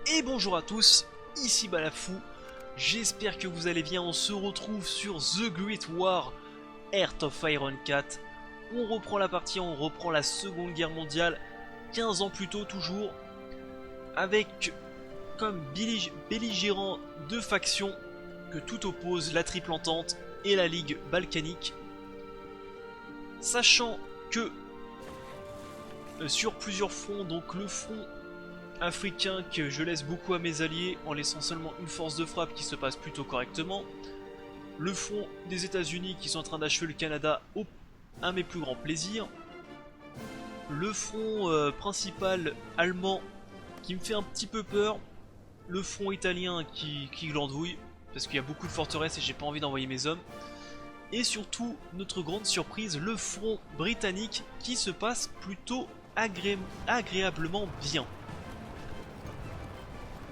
Et bonjour à tous, ici Balafou, j'espère que vous allez bien. On se retrouve sur The Great War, Heart of Iron 4. On reprend la partie, on reprend la Seconde Guerre mondiale, 15 ans plus tôt toujours, avec comme belligérants deux factions que tout oppose, la Triple Entente et la Ligue Balkanique. Sachant que sur plusieurs fronts, donc le front africain que je laisse beaucoup à mes alliés en laissant seulement une force de frappe qui se passe plutôt correctement, le front des États-Unis qui sont en train d'achever le Canada à mes plus grands plaisirs, le front principal allemand qui me fait un petit peu peur, le front italien qui glandouille parce qu'il y a beaucoup de forteresses et j'ai pas envie d'envoyer mes hommes, et surtout notre grande surprise, le front britannique qui se passe plutôt agréablement bien.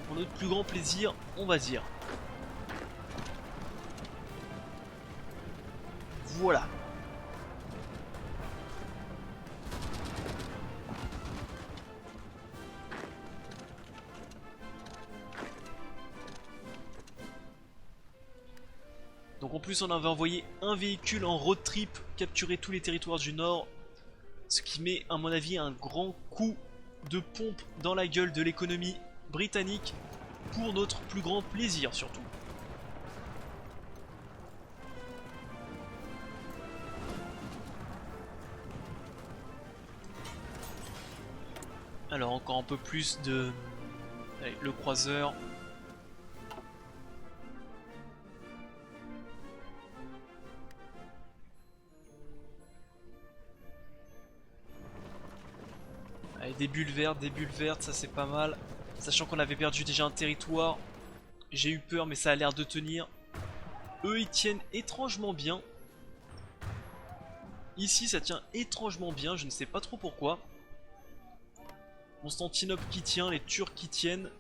Pour notre plus grand plaisir, on va dire. Voilà. Donc en plus on avait envoyé un véhicule en road trip capturer tous les territoires du nord, ce qui met à mon avis un grand coup de pompe dans la gueule de l'économie britannique pour notre plus grand plaisir surtout. Alors encore un peu plus de... Allez, le croiseur. Allez, des bulles vertes, ça c'est pas mal. Sachant qu'on avait perdu déjà un territoire, j'ai eu peur mais ça a l'air de tenir. Eux ils tiennent étrangement bien. Ici ça tient étrangement bien, je ne sais pas trop pourquoi. Constantinople qui tient, les Turcs qui tiennent.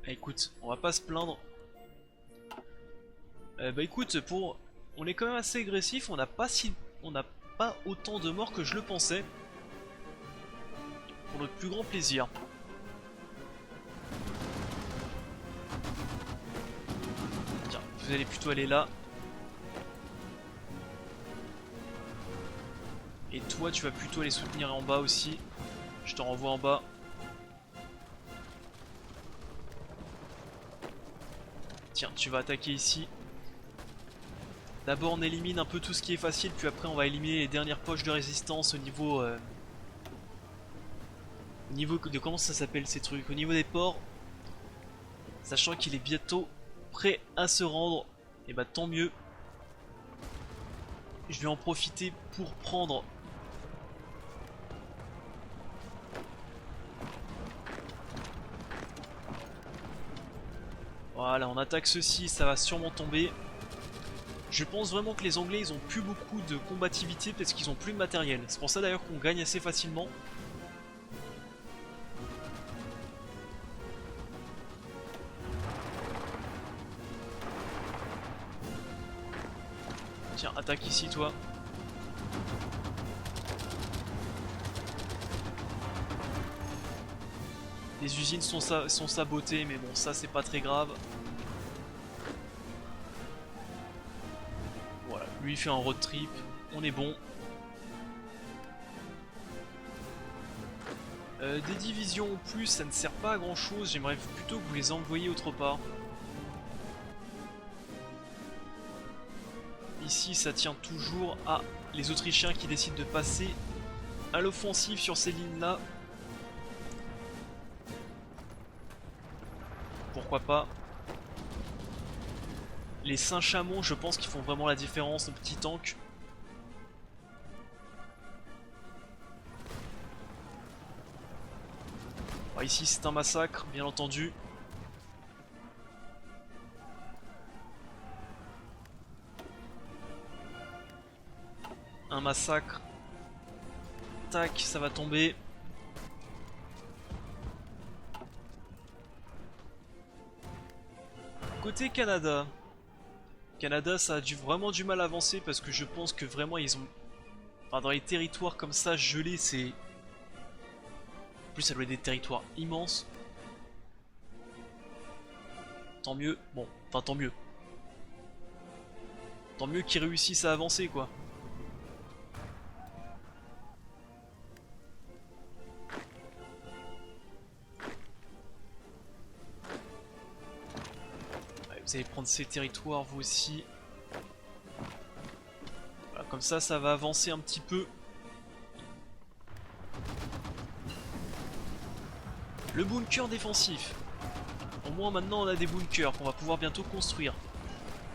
Ah, écoute, on va pas se plaindre. Bah écoute, on est quand même assez agressif, on n'a pas autant de morts que je le pensais. Pour notre plus grand plaisir. Tiens, vous allez plutôt aller là. Et toi, tu vas plutôt aller soutenir en bas aussi. Je te renvoie en bas. Tiens, tu vas attaquer ici. D'abord, on élimine un peu tout ce qui est facile, puis après, on va éliminer les dernières poches de résistance au niveau de comment ça s'appelle ces trucs, au niveau des ports. Sachant qu'il est bientôt prêt à se rendre. Et bah, tant mieux. Je vais en profiter pour prendre... Voilà, on attaque ceci, ça va sûrement tomber. Je pense vraiment que les Anglais ils ont plus beaucoup de combativité parce qu'ils ont plus de matériel. C'est pour ça d'ailleurs qu'on gagne assez facilement. Tiens, attaque ici toi. Les usines sont sabotées mais bon ça c'est pas très grave. Voilà, lui il fait un road trip, on est bon. Des divisions en plus ça ne sert pas à grand chose, j'aimerais plutôt que vous les envoyiez autre part. Ici ça tient toujours à les Autrichiens qui décident de passer à l'offensive sur ces lignes là. Pourquoi pas. Les Saint-Chamond je pense qu'ils font vraiment la différence, nos petits tanks. Bon, ici c'est un massacre bien entendu. Un massacre. Tac, ça va tomber. Côté Canada. Canada ça a vraiment du mal à avancer parce que je pense que vraiment ils ont... Enfin dans les territoires comme ça gelés c'est... En plus, ça doit être des territoires immenses. Tant mieux. Bon, enfin tant mieux. Tant mieux qu'ils réussissent à avancer, quoi. Ouais, vous allez prendre ces territoires, vous aussi. Voilà, comme ça va avancer un petit peu. Le bunker défensif. Au moins maintenant on a des bunkers qu'on va pouvoir bientôt construire.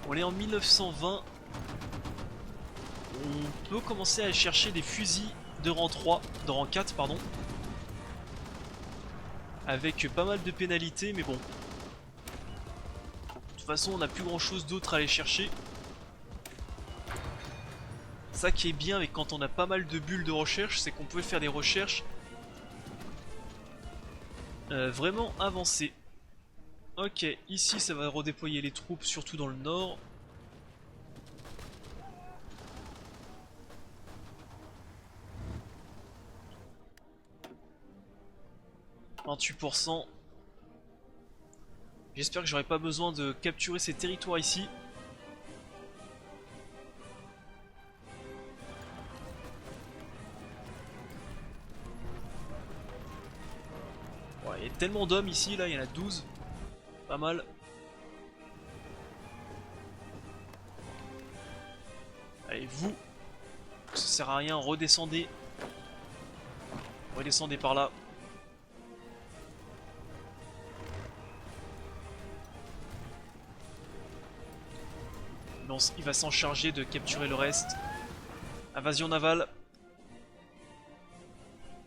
On est en 1920. On peut commencer à chercher des fusils de rang 3, de rang 4 pardon. Avec pas mal de pénalités mais bon. De toute façon on n'a plus grand chose d'autre à aller chercher. Ça qui est bien avec quand on a pas mal de bulles de recherche, c'est qu'on peut faire des recherches vraiment avancées. Ok, ici ça va redéployer les troupes, surtout dans le nord. « 28%. J'espère que j'aurai pas besoin de capturer ces territoires ici. Ouais, il y a tellement d'hommes ici, là, il y en a 12. Pas mal. Allez, vous, ça sert à rien, redescendez. Redescendez par là. Non, il va s'en charger de capturer le reste. Invasion navale.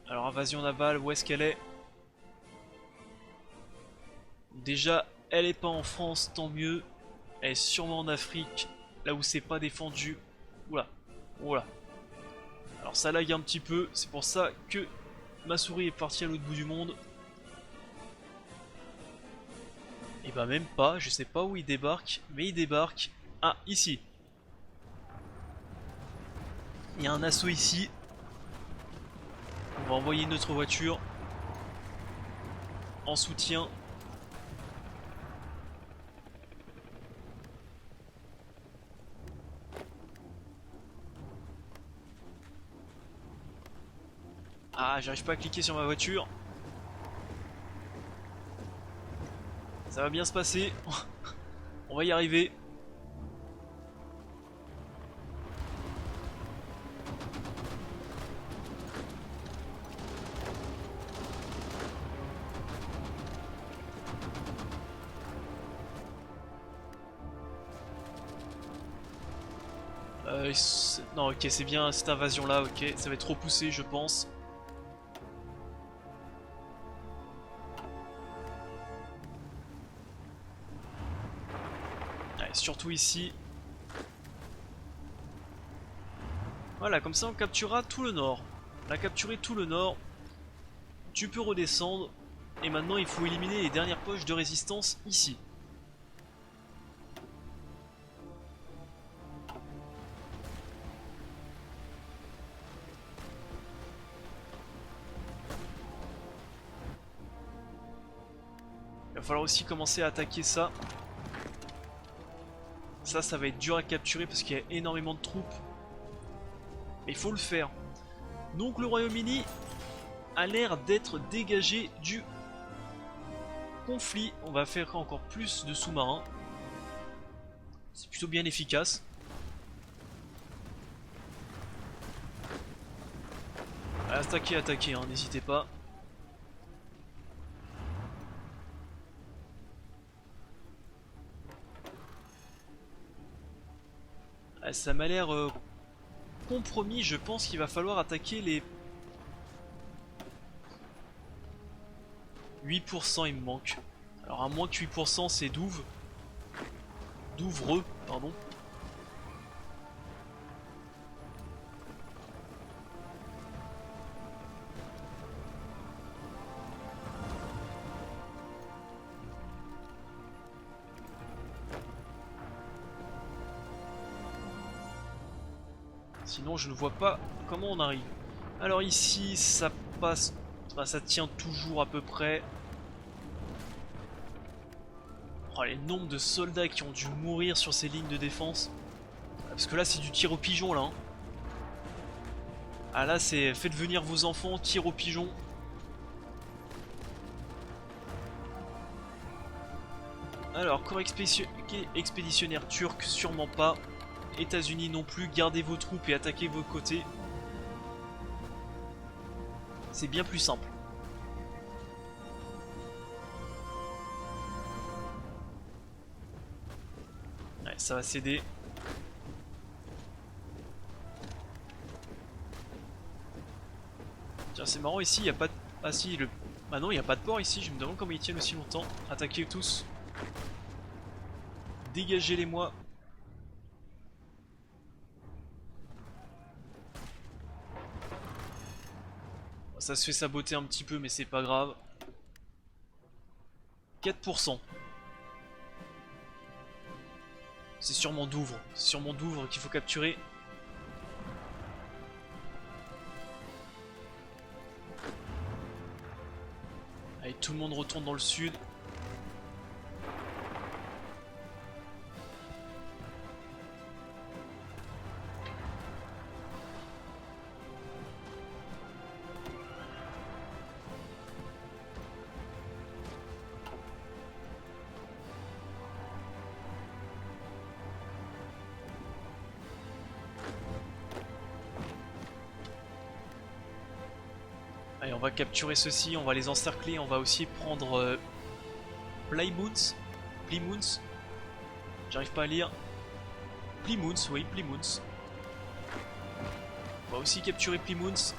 Alors, invasion navale, où est-ce qu'elle est? Déjà, elle est pas en France, tant mieux. Elle est sûrement en Afrique, là où c'est pas défendu. Oula, oula. Alors ça lag un petit peu, c'est pour ça que ma souris est partie à l'autre bout du monde. Et bah même pas, je sais pas où il débarque, mais il débarque. Ah, ici. Il y a un assaut ici. On va envoyer notre voiture en soutien. Ah, j'arrive pas à cliquer sur ma voiture. Ça va bien se passer. On va y arriver. Non, ok, c'est bien cette invasion là, ok, ça va être trop poussé, je pense. Allez, surtout ici. Voilà, comme ça on capturera tout le nord. On a capturé tout le nord. Tu peux redescendre. Et maintenant il faut éliminer les dernières poches de résistance ici. Il va falloir aussi commencer à attaquer ça. Ça va être dur à capturer parce qu'il y a énormément de troupes. Mais il faut le faire. Donc le Royaume-Uni a l'air d'être dégagé du conflit. On va faire encore plus de sous-marins. C'est plutôt bien efficace. Attaquer, attaquer, hein, n'hésitez pas. Ah, ça m'a l'air compromis, je pense qu'il va falloir attaquer les 8%, il me manque. Alors à moins que 8% c'est Douve. Douvreux, pardon. Sinon je ne vois pas comment on arrive. Alors ici ça passe Enfin, ça tient toujours à peu près. Oh, les nombres de soldats qui ont dû mourir sur ces lignes de défense. Parce que là c'est du tir au pigeon là. Hein. Ah là c'est faites venir vos enfants, tir au pigeon. Alors, corps expéditionnaire turc, sûrement pas. États-Unis non plus, gardez vos troupes et attaquez vos côtés. C'est bien plus simple. Ouais, ça va céder. Tiens, c'est marrant ici, il n'y a pas de... Ah si, le... Ah non, il n'y a pas de port ici, je me demande comment ils tiennent aussi longtemps. Attaquez tous. Dégagez-les-moi. Ça se fait saboter un petit peu, mais c'est pas grave. 4%. C'est sûrement Douvres. C'est sûrement Douvres qu'il faut capturer. Allez, tout le monde retourne dans le sud. Allez, on va capturer ceux-ci, on va les encercler, on va aussi prendre Plymouth. Plymouth. J'arrive pas à lire. Plymouth, oui, Plymouth. On va aussi capturer Plymouth.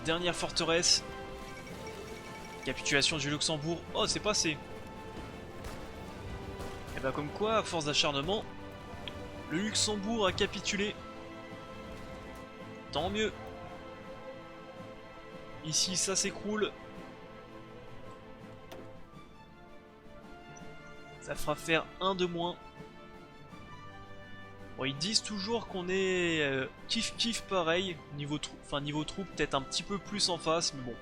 Dernière forteresse. Capitulation du Luxembourg. Oh, c'est passé. Et bah comme quoi, à force d'acharnement, le Luxembourg a capitulé. Tant mieux. Ici, ça s'écroule. Ça fera faire un de moins. Bon, ils disent toujours qu'on est kiff pareil. Niveau troupe, peut-être un petit peu plus en face, mais bon.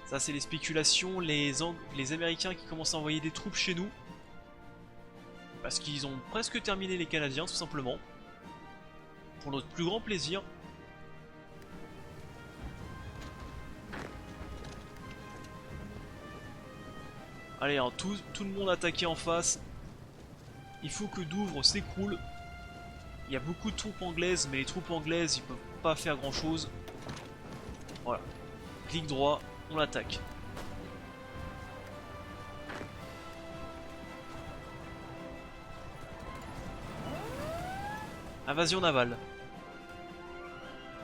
Ça, c'est les spéculations. Les Américains qui commencent à envoyer des troupes chez nous. Parce qu'ils ont presque terminé les Canadiens, tout simplement. Pour notre plus grand plaisir. Allez, hein, tout le monde attaqué en face. Il faut que Douvres s'écroule. Il y a beaucoup de troupes anglaises, mais les troupes anglaises, ils peuvent pas faire grand chose. Voilà. Clic droit, on l'attaque. Invasion navale.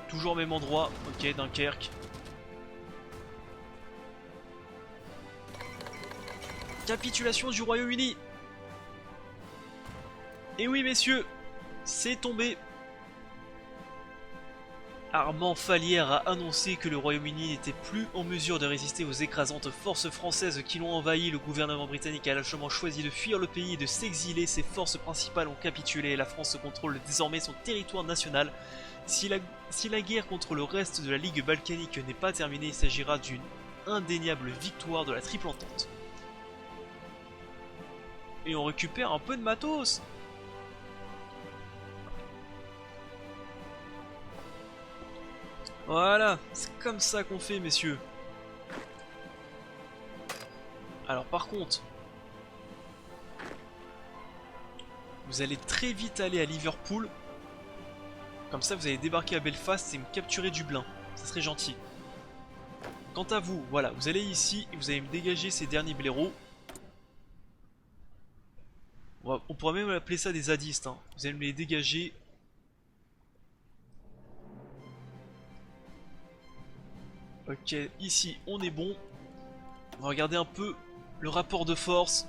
Toujours au même endroit. Ok, Dunkerque. Capitulation du Royaume-Uni. Et oui, messieurs, c'est tombé. Armand Fallières a annoncé que le Royaume-Uni n'était plus en mesure de résister aux écrasantes forces françaises qui l'ont envahi. Le gouvernement britannique a lâchement choisi de fuir le pays et de s'exiler. Ses forces principales ont capitulé et la France contrôle désormais son territoire national. Si la guerre contre le reste de la Ligue balkanique n'est pas terminée, il s'agira d'une indéniable victoire de la Triple Entente. Et on récupère un peu de matos. Voilà, c'est comme ça qu'on fait, messieurs. Alors par contre, vous allez très vite aller à Liverpool. Comme ça, vous allez débarquer à Belfast et me capturer Dublin. Ça serait gentil. Quant à vous, voilà, vous allez ici et vous allez me dégager ces derniers blaireaux. On pourrait même appeler ça des zadistes. Hein. Vous allez me les dégager. Ok, ici on est bon. On va regarder un peu le rapport de force.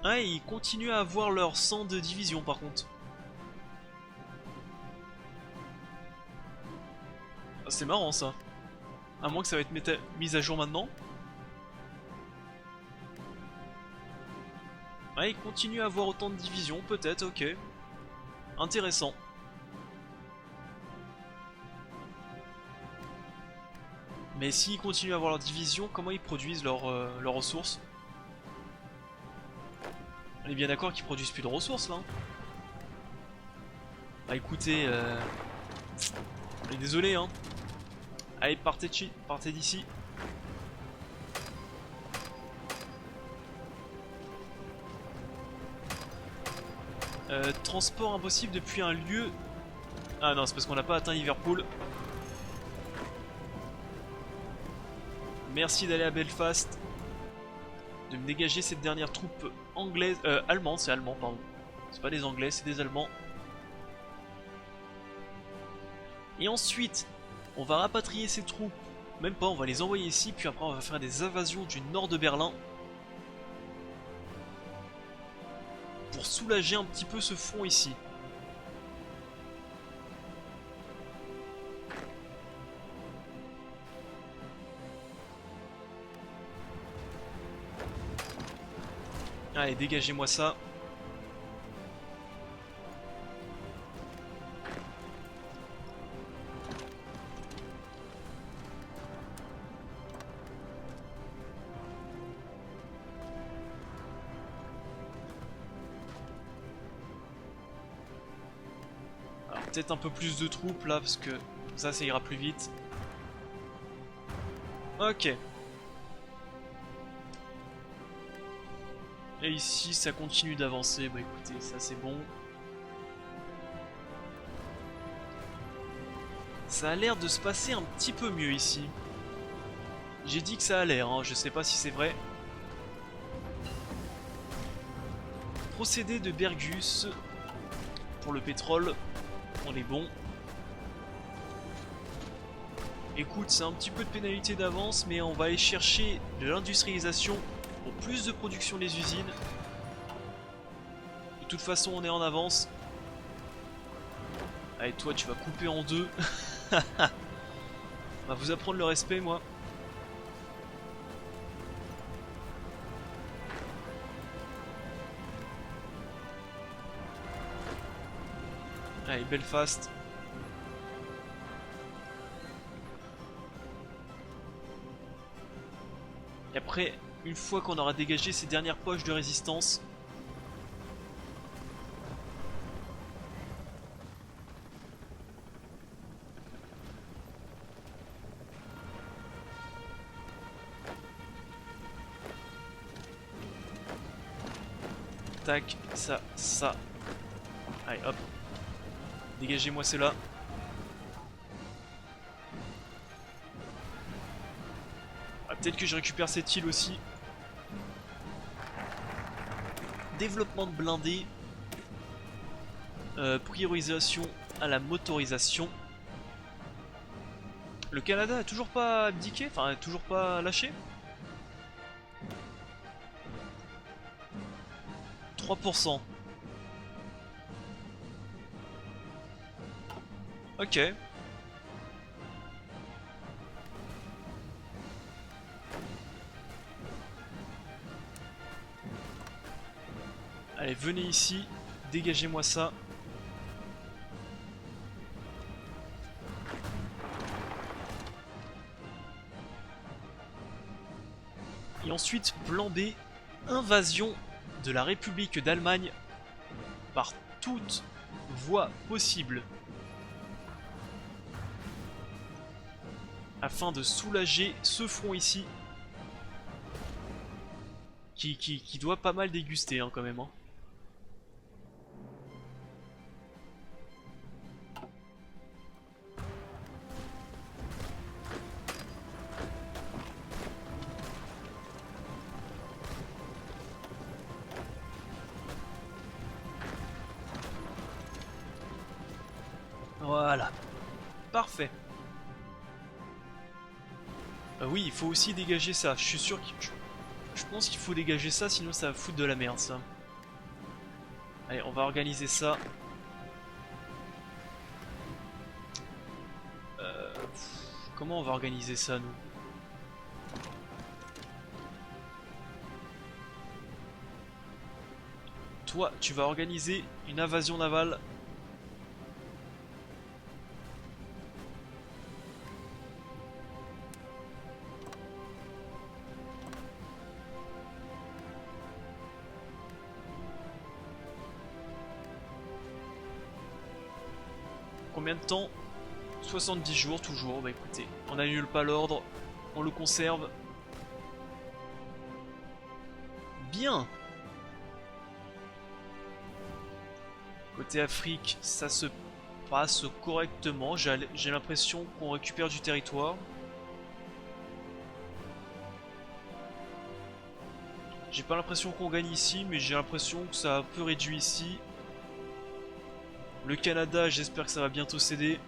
Ah, ils continuent à avoir leur 100 de division par contre. Ah, c'est marrant ça. À moins que ça va être mis à jour maintenant. Ah, ils continuent à avoir autant de divisions, peut-être, ok. Intéressant. Mais s'ils continuent à avoir leur division, comment ils produisent leurs ressources? On est bien d'accord qu'ils produisent plus de ressources là, hein. Bah écoutez, on est désolé hein. Allez, partez d'ici. Transport impossible depuis un lieu. Ah non, c'est parce qu'on n'a pas atteint Liverpool. Merci d'aller à Belfast. De me dégager cette dernière troupe anglaise. Allemande, c'est allemand, pardon. C'est pas des anglais, c'est des allemands. Et ensuite, on va rapatrier ces troupes. Même pas, on va les envoyer ici. Puis après, on va faire des invasions du nord de Berlin. Pour soulager un petit peu ce front ici. Allez, dégagez-moi ça. Alors peut-être un peu plus de troupes là, parce que ça ira plus vite. Ok. Et ici, ça continue d'avancer. Bah écoutez, ça c'est bon. Ça a l'air de se passer un petit peu mieux ici. J'ai dit que ça a l'air, hein, je sais pas si c'est vrai. Procédé de Bergus. Pour le pétrole, on est bon. Écoute, c'est un petit peu de pénalité d'avance, mais on va aller chercher de l'industrialisation pour plus de production des usines. De toute façon, on est en avance. Allez, toi, tu vas couper en deux. On va vous apprendre le respect, moi. Allez, Belfast. Et après, une fois qu'on aura dégagé ces dernières poches de résistance, tac, ça. Allez, hop. Dégagez-moi cela. Ah, peut-être que je récupère cette île aussi. Développement de blindés. Priorisation à la motorisation. Le Canada a toujours pas abdiqué, enfin a toujours pas lâché. 3%. Ok. Allez, venez ici, dégagez-moi ça. Et ensuite, plan B, invasion de la République d'Allemagne par toute voie possible. Afin de soulager ce front ici. Qui doit pas mal déguster hein, quand même. Hein. Voilà. Parfait. Oui, il faut aussi dégager ça. Je suis sûr que... Je pense qu'il faut dégager ça, sinon ça va foutre de la merde, ça. Allez, on va organiser ça. Comment on va organiser ça, nous? Toi, tu vas organiser une invasion navale. Combien de temps? 70 jours toujours. Bah écoutez, on n'annule pas l'ordre, on le conserve. Bien. Côté Afrique, ça se passe correctement. J'ai l'impression qu'on récupère du territoire. J'ai pas l'impression qu'on gagne ici, mais j'ai l'impression que ça a un peu réduit ici. Le Canada, j'espère que ça va bientôt céder.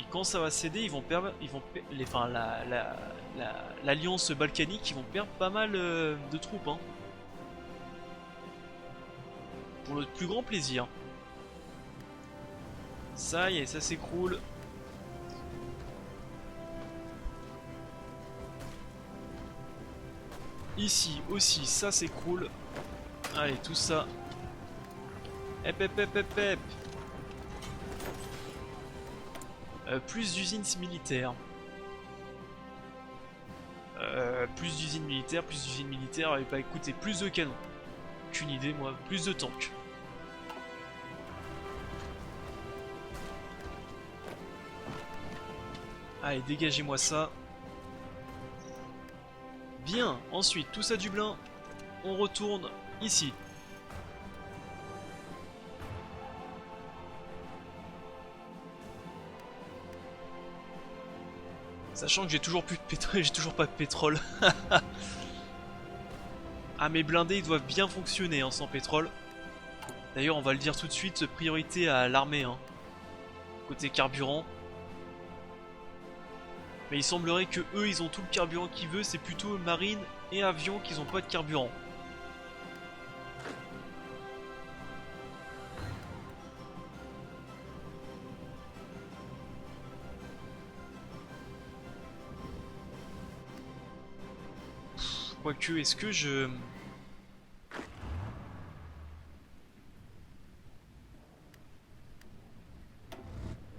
Et quand ça va céder, ils vont perdre, enfin l'alliance balkanique, ils vont perdre pas mal de troupes, hein. Pour notre plus grand plaisir. Ça y est, ça s'écroule. Ici aussi, ça s'écroule. Allez, tout ça. Hep hep hep hep hep. Plus d'usines militaires. Plus d'usines militaires, et bah écoutez, plus de canons. Aucune idée moi, plus de tanks. Allez, dégagez-moi ça. Bien, ensuite, tous à Dublin, on retourne ici. Sachant que j'ai toujours plus de pétrole, j'ai toujours pas de pétrole. Ah, mes blindés ils doivent bien fonctionner hein, sans pétrole. D'ailleurs, on va le dire tout de suite, priorité à l'armée, hein. Côté carburant. Mais il semblerait que eux, ils ont tout le carburant qu'ils veulent, c'est plutôt marine et avion qu'ils ont pas de carburant. Quoique, est-ce que je...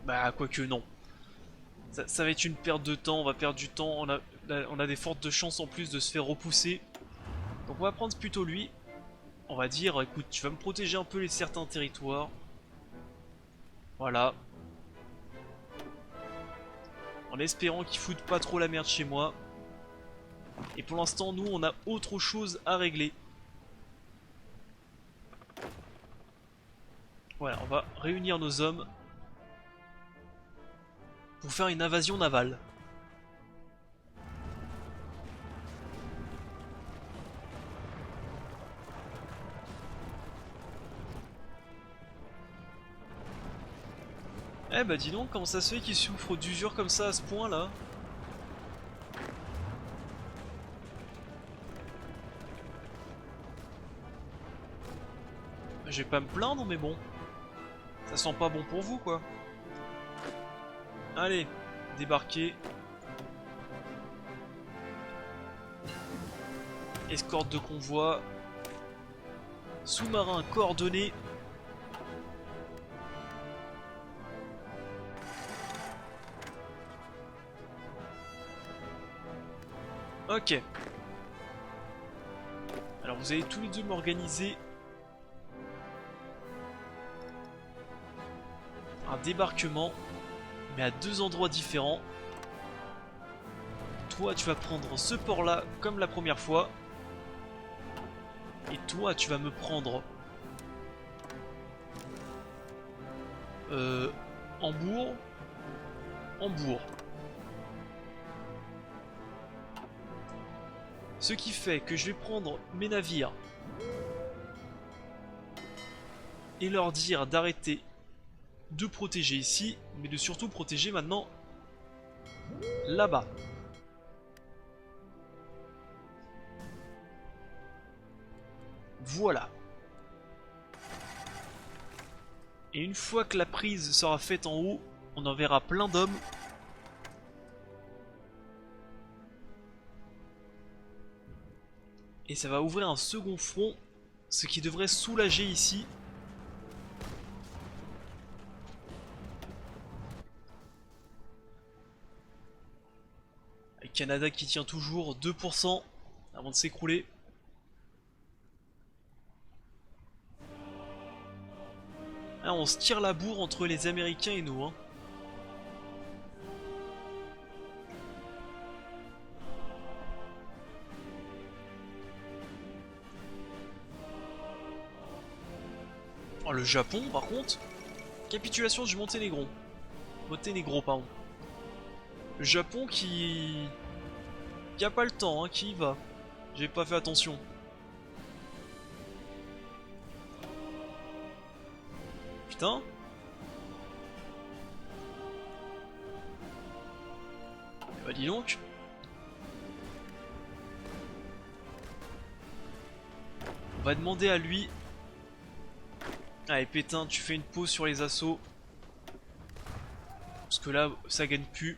Bah, quoique non. Ça va être une perte de temps, on va perdre du temps, on a des fortes chances en plus de se faire repousser. Donc on va prendre plutôt lui. On va dire, écoute, tu vas me protéger un peu les certains territoires. Voilà. En espérant qu'il foute pas trop la merde chez moi. Et pour l'instant, nous, on a autre chose à régler. Voilà, on va réunir nos hommes pour faire une invasion navale. Eh bah dis donc, comment ça se fait qu'ils souffrent d'usure comme ça à ce point là? Je vais pas me plaindre mais bon. Ça sent pas bon pour vous quoi. Allez, débarquez. Escorte de convoi. Sous-marin coordonné. Ok. Alors vous allez tous les deux m'organiser un débarquement, mais à deux endroits différents. Toi tu vas prendre ce port là comme la première fois. Et toi tu vas me prendre Hambourg. Hambourg. Ce qui fait que je vais prendre mes navires et leur dire d'arrêter de protéger ici, mais de surtout protéger maintenant là-bas. Voilà. Et une fois que la prise sera faite en haut, on enverra plein d'hommes. Et ça va ouvrir un second front, ce qui devrait soulager ici. Le Canada qui tient toujours 2% avant de s'écrouler. Ah, on se tire la bourre entre les Américains et nous, hein. Oh, le Japon, par contre, capitulation du Monténégro. Monténégro, pardon. Le Japon qui a pas le temps, hein, qui y va. J'ai pas fait attention. Putain. Bah dis donc. On va demander à lui. Allez Pétain, tu fais une pause sur les assauts. Parce que là, ça gagne plus.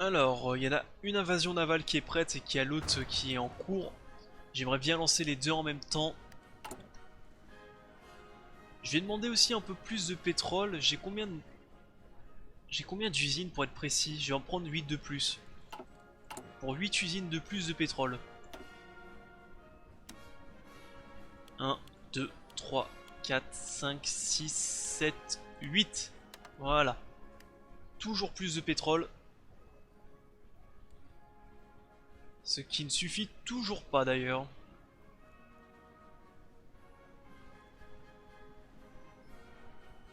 Alors, il y en a une invasion navale qui est prête et qui a l'autre qui est en cours. J'aimerais bien lancer les deux en même temps. Je vais demander aussi un peu plus de pétrole. J'ai combien d'usines pour être précis? Je vais en prendre 8 de plus. Pour 8 usines de plus de pétrole. 1, 2, 3, 4, 5, 6, 7, 8. Voilà. Toujours plus de pétrole. Ce qui ne suffit toujours pas d'ailleurs.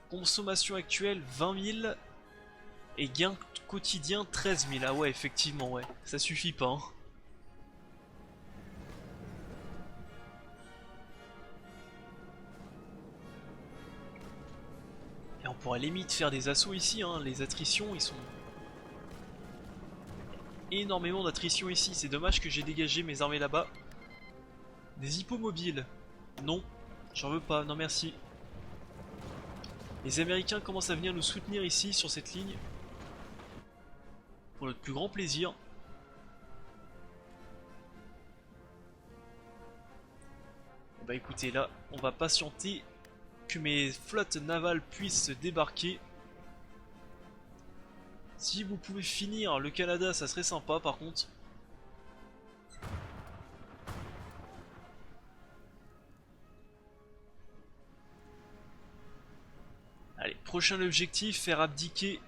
Consommation actuelle 20 000 et gain quotidien 13 000. Ah ouais, effectivement, ouais. Ça suffit pas. Hein. Et on pourrait limite faire des assauts ici. Hein. Les attritions, ils sont... énormément d'attrition ici. C'est dommage que j'ai dégagé mes armées là-bas. Des hippomobiles. Non, j'en veux pas. Non merci. Les Américains commencent à venir nous soutenir ici sur cette ligne. Pour notre plus grand plaisir. Bah écoutez, là, on va patienter que mes flottes navales puissent débarquer. Si vous pouvez finir le Canada, ça serait sympa par contre. Allez, prochain objectif, faire abdiquer,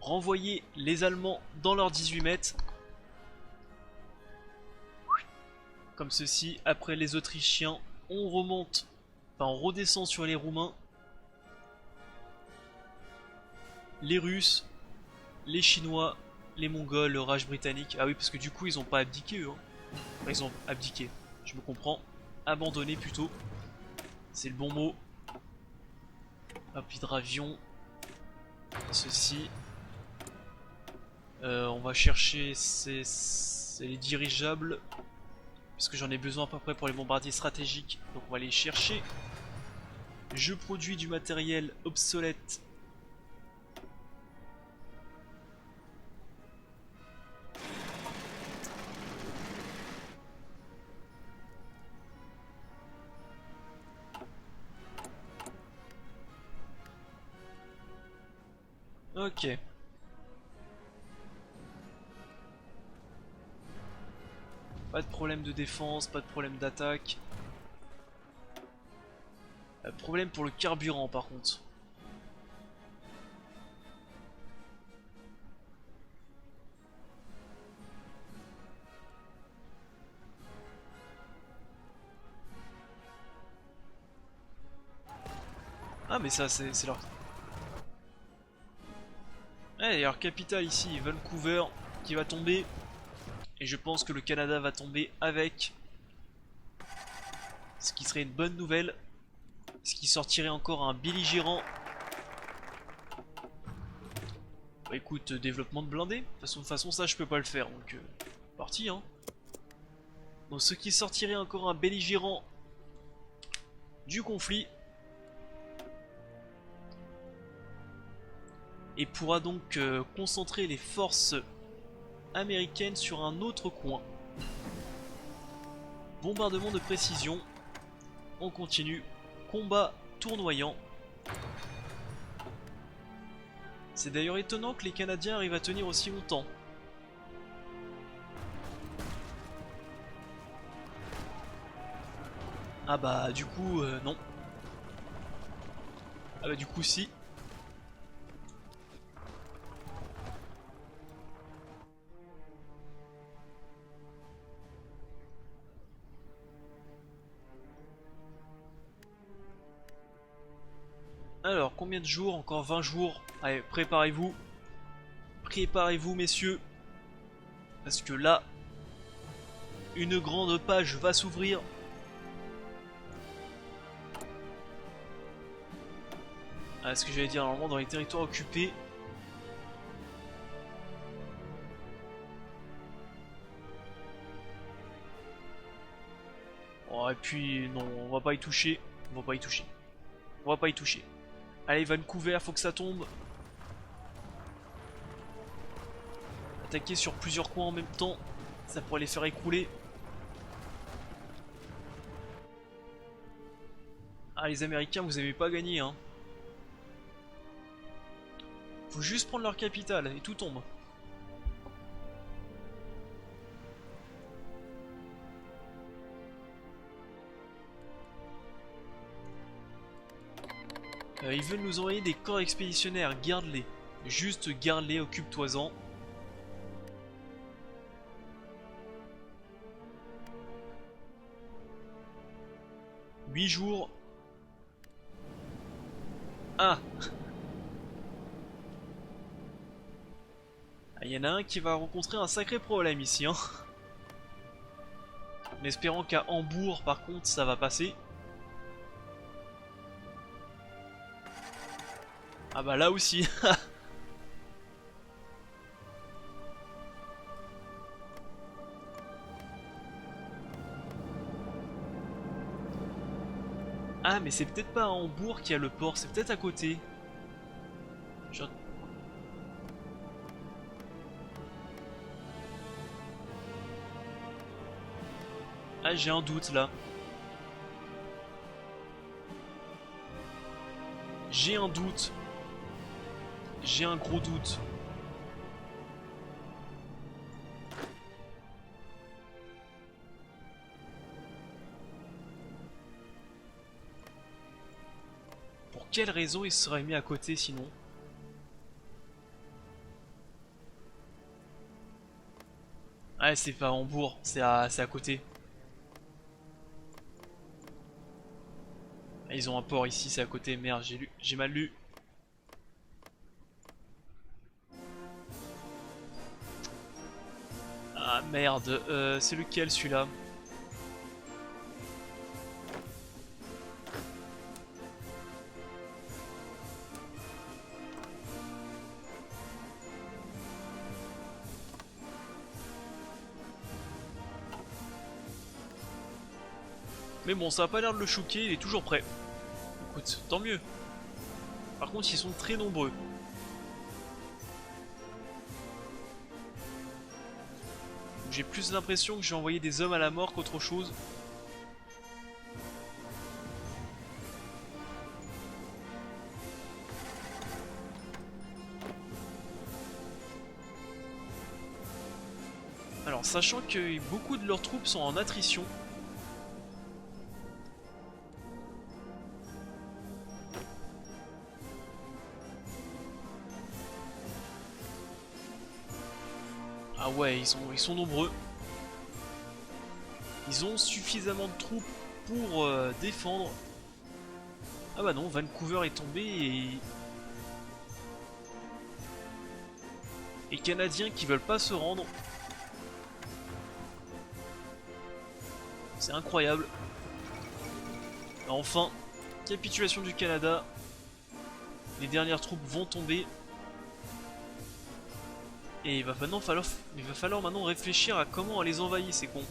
renvoyer les Allemands dans leurs 18 mètres. Comme ceci, après les Autrichiens, on remonte, on redescend sur les Roumains. Les Russes, les Chinois, les Mongols, le Raj britannique. Ah oui, parce que du coup, ils ont pas abdiqué eux. Hein. Enfin, ils ont abdiqué, je me comprends. Abandonné plutôt. C'est le bon mot. Hop, hydravion. Ceci. On va chercher les dirigeables. Parce que j'en ai besoin à peu près pour les bombardiers stratégiques. Donc on va les chercher. Je produis du matériel obsolète. Ok. Pas de problème de défense, pas de problème d'attaque. Problème pour le carburant par contre. Ah mais ça c'est leur... Ouais, il y a leur capitale ici, Vancouver, qui va tomber. Et je pense que le Canada va tomber avec. Ce qui serait une bonne nouvelle. Ce qui sortirait encore un belligérant. Bah écoute, développement de blindés. De toute façon ça je peux pas le faire. Donc parti hein. Donc ce qui sortirait encore un belligérant du conflit. Et pourra donc concentrer les forces américaines sur un autre coin. Bombardement de précision. On continue. combat tournoyant. C'est d'ailleurs étonnant que les Canadiens arrivent à tenir aussi longtemps. Ah bah du coup non. Ah bah du coup si. Alors combien de jours? Encore 20 jours. Allez, préparez-vous. Préparez-vous messieurs. Parce que là, une grande page va s'ouvrir. Ah, ce que j'allais dire normalement dans les territoires occupés. Oh, et puis non, on va pas y toucher. On va pas y toucher. On va pas y toucher. Allez, Vancouver, faut que ça tombe. Attaquer sur plusieurs coins en même temps, ça pourrait les faire écrouler. Ah, les Américains, vous avez pas gagné, hein. Faut juste prendre leur capitale et tout tombe. Ils veulent nous envoyer des corps expéditionnaires, garde-les. Juste garde-les, occupe-toi-en. « 8 jours. Ah, il y en a un qui va rencontrer un sacré problème ici, hein. En espérant qu'à Hambourg, par contre, ça va passer. Ah bah là aussi. Ah mais c'est peut-être pas à Hambourg qu'il y a le port, c'est peut-être à côté. Ah, j'ai un doute là. J'ai un doute. J'ai un gros doute. Pour quelle raison il serait mis à côté sinon? Ah, c'est pas à Hambourg, c'est à côté. Ah, ils ont un port ici, c'est à côté. Merde, j'ai mal lu. Ah merde, c'est lequel celui-là? Mais bon, ça a pas l'air de le choquer, il est toujours prêt. Écoute, tant mieux. Par contre, ils sont très nombreux. J'ai plus l'impression que j'ai envoyé des hommes à la mort qu'autre chose. Alors, sachant que beaucoup de leurs troupes sont en attrition. Ah ouais, ils sont nombreux. Ils ont suffisamment de troupes pour défendre. Ah bah non, Vancouver est tombé et Canadiens qui veulent pas se rendre. C'est incroyable. Enfin, capitulation du Canada. Les dernières troupes vont tomber. Et il va falloir maintenant réfléchir à comment on les envahit, ces cons.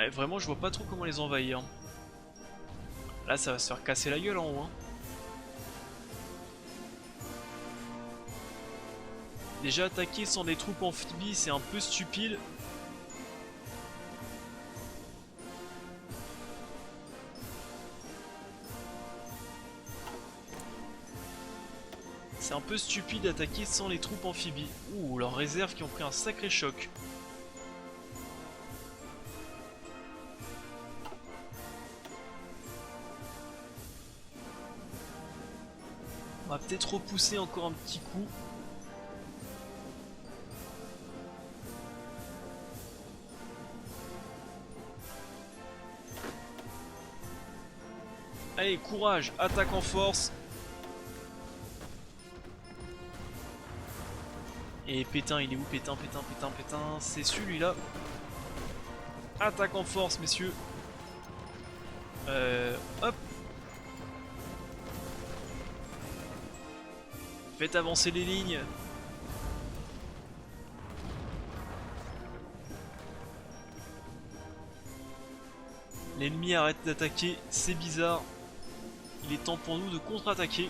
Ouais, vraiment, je vois pas trop comment les envahir. Là, ça va se faire casser la gueule en haut. Hein. Déjà, attaquer sans des troupes amphibies, c'est un peu stupide. C'est un peu stupide d'attaquer sans les troupes amphibies. Ouh, leurs réserves qui ont pris un sacré choc. On va peut-être repousser encore un petit coup. Allez, courage, attaque en force. Et Pétain, il est où Pétain, Pétain, Pétain, Pétain. C'est celui-là. Attaque en force, messieurs. Hop. Faites avancer les lignes. L'ennemi arrête d'attaquer, c'est bizarre. Il est temps pour nous de contre-attaquer.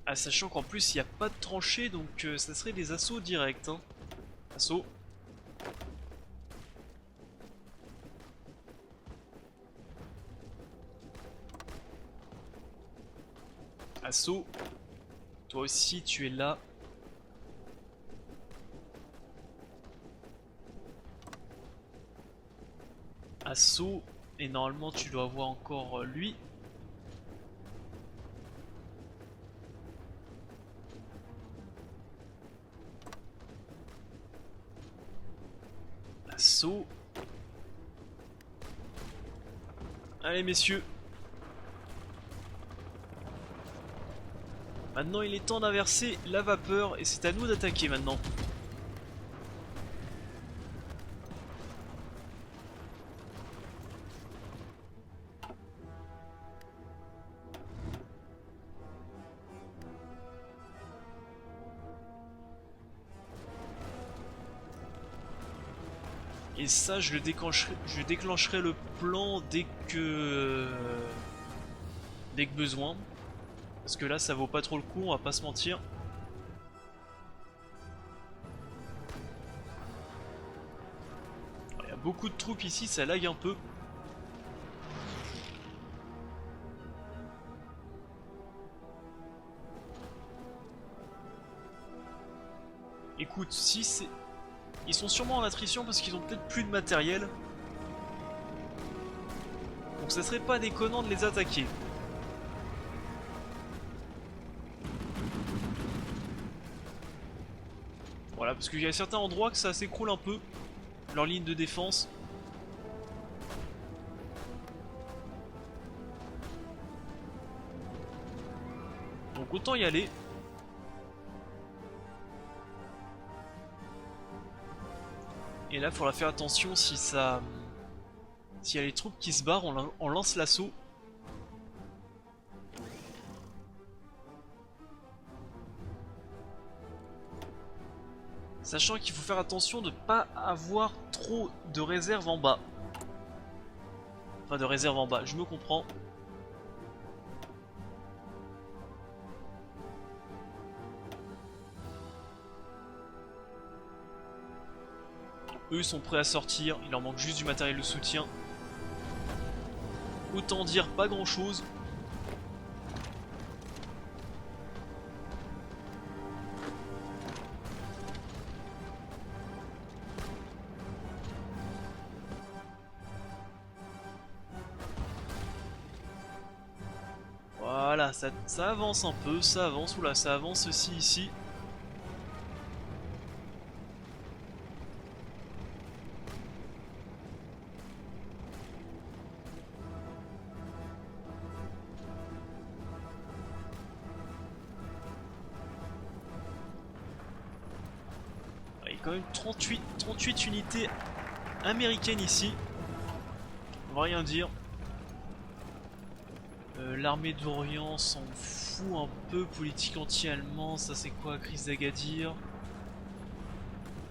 Ah, sachant qu'en plus il n'y a pas de tranchée, donc ça serait des assauts directs. Hein. Assaut. Assaut. Toi aussi tu es là. Assaut. Et normalement tu dois avoir encore lui. Assaut. Allez messieurs. Maintenant il est temps d'inverser la vapeur et c'est à nous d'attaquer maintenant. Et ça je déclencherai le plan dès que besoin. Parce que là ça vaut pas trop le coup, on va pas se mentir. Il y a beaucoup de troupes ici, ça lag un peu. Écoute, si c'est... Ils sont sûrement en attrition parce qu'ils ont peut-être plus de matériel. Donc ça serait pas déconnant de les attaquer. Voilà, parce qu'il y a certains endroits que ça s'écroule un peu, leur ligne de défense. Donc autant y aller. Et là, il faudra faire attention si ça... S'il y a les troupes qui se barrent, on lance l'assaut. Sachant qu'il faut faire attention de ne pas avoir trop de réserves en bas. Enfin, de réserves en bas, je me comprends. Eux sont prêts à sortir, il leur manque juste du matériel de soutien. Autant dire pas grand chose. Voilà, ça avance un peu, ça avance, oula, ça avance aussi ici. quand même 38 unités américaines ici. On va rien dire. L'armée d'Orient s'en fout un peu. Politique anti-allemand, ça c'est quoi? Crise d'Agadir.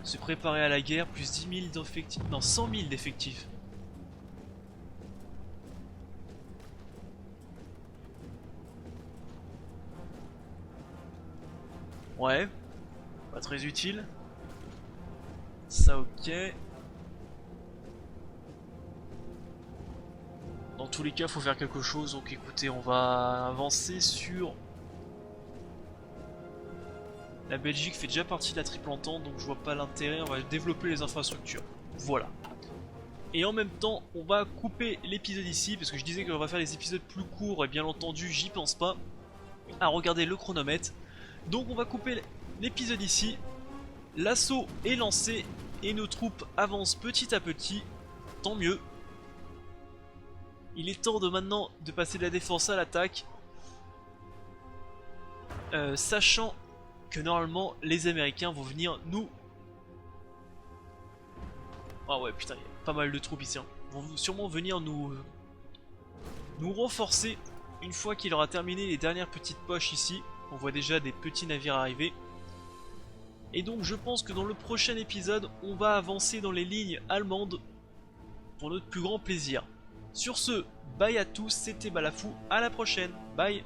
Se préparer à la guerre, plus 10 000 d'effectifs. Non, 100 000 d'effectifs. Ouais. Pas très utile. Ça ok. Dans tous les cas, faut faire quelque chose. Donc écoutez, on va avancer sur... La Belgique fait déjà partie de la triple entente, donc je vois pas l'intérêt. On va développer les infrastructures. Voilà. Et en même temps, on va couper l'épisode ici, parce que je disais qu'on va faire des épisodes plus courts, et bien entendu, j'y pense pas à regarder le chronomètre. Donc on va couper l'épisode ici. L'assaut est lancé, et nos troupes avancent petit à petit. Tant mieux. Il est temps de maintenant de passer de la défense à l'attaque. Sachant que normalement les Américains vont venir nous... Ah ouais putain, il y a pas mal de troupes ici. Hein. Vont sûrement venir nous renforcer une fois qu'il aura terminé les dernières petites poches ici. On voit déjà des petits navires arriver. Et donc je pense que dans le prochain épisode, on va avancer dans les lignes allemandes pour notre plus grand plaisir. Sur ce, bye à tous, c'était Balafou, à la prochaine, bye.